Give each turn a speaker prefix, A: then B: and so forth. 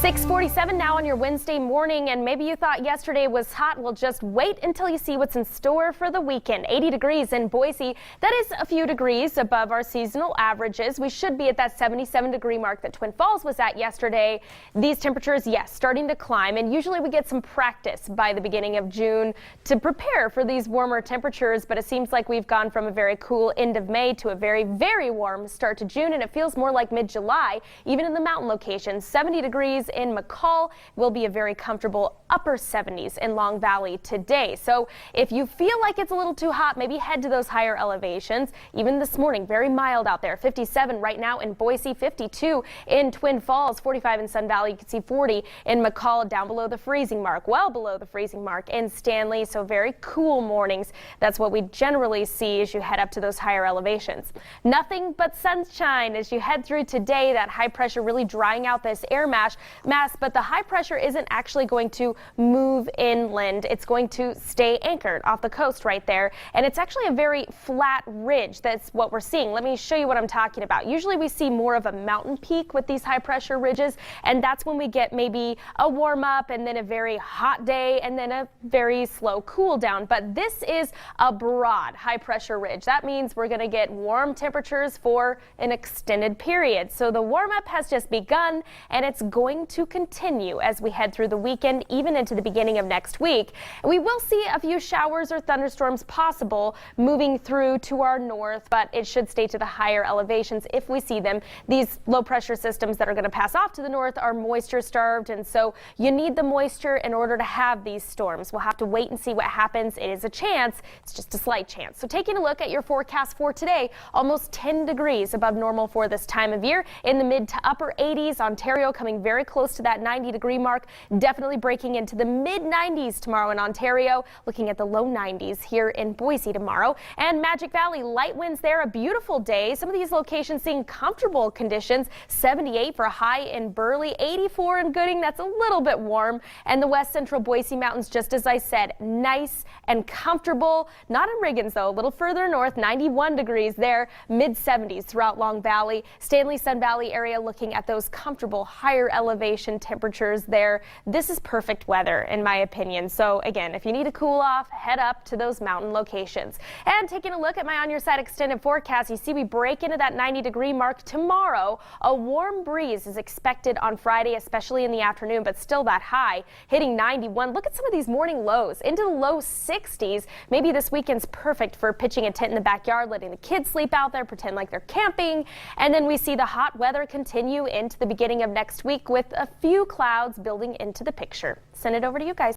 A: 6:47 now on your Wednesday morning, and maybe you thought yesterday was hot. Well, just wait until you see what's in store for the weekend. 80 degrees in Boise. That is a few degrees above our seasonal averages. We should be at that 77-degree mark that Twin Falls was at yesterday. These temperatures, yes, starting to climb, and usually we get some practice by the beginning of June to prepare for these warmer temperatures, but it seems like we've gone from a very cool end of May to a very, very warm start to June, and it feels more like mid-July, even in the mountain locations. 70 degrees in McCall will be a very comfortable upper 70s in Long Valley today. So if you feel like it's a little too hot, maybe head to those higher elevations. Even this morning, very mild out there. 57 right now in Boise, 52 in Twin Falls, 45 in Sun Valley. You can see 40 in McCall, down below the freezing mark, well below the freezing mark in Stanley. So very cool mornings. That's what we generally see as you head up to those higher elevations. Nothing but sunshine as you head through today. That high pressure really drying out this air mass, but the high pressure isn't actually going to move inland. It's going to stay anchored off the coast right there, and it's actually a very flat ridge. That's what we're seeing. Let me show you what I'm talking about. Usually we see more of a mountain peak with these high pressure ridges, and that's when we get maybe a warm up and then a very hot day and then a very slow cool down. But this is a broad high pressure ridge. That means we're going to get warm temperatures for an extended period. So the warm up has just begun, and it's going to continue as we head through the weekend, even into the beginning of next week. We will see a few showers or thunderstorms possible moving through to our north, but it should stay to the higher elevations if we see them. These low pressure systems that are going to pass off to the north are moisture starved, and so you need the moisture in order to have these storms. We'll have to wait and see what happens. It is a chance. It's just a slight chance. So taking a look at your forecast for today, almost 10 degrees above normal for this time of year. In the mid to upper 80s, Ontario coming very close to that 90-degree mark, definitely breaking into the mid-90s tomorrow in Ontario, looking at the low 90s here in Boise tomorrow. And Magic Valley, light winds there, a beautiful day. Some of these locations seeing comfortable conditions. 78 for a high in Burley, 84 in Gooding. That's a little bit warm. And the west central Boise Mountains, just as I said, nice and comfortable. Not in Riggins, though, a little further north, 91 degrees there, mid-70s throughout Long Valley. Stanley, Sun Valley area looking at those comfortable higher elevation temperatures there. This is perfect weather in my opinion. So again, if you need to cool off, head up to those mountain locations. And taking a look at my On Your Side extended forecast, you see we break into that 90-degree mark tomorrow. A warm breeze is expected on Friday, especially in the afternoon, but still that high, hitting 91. Look at some of these morning lows into the low 60s. Maybe this weekend's perfect for pitching a tent in the backyard, letting the kids sleep out there, pretend like they're camping. And then we see the hot weather continue into the beginning of next week with a few clouds building into the picture. Send it over to you guys.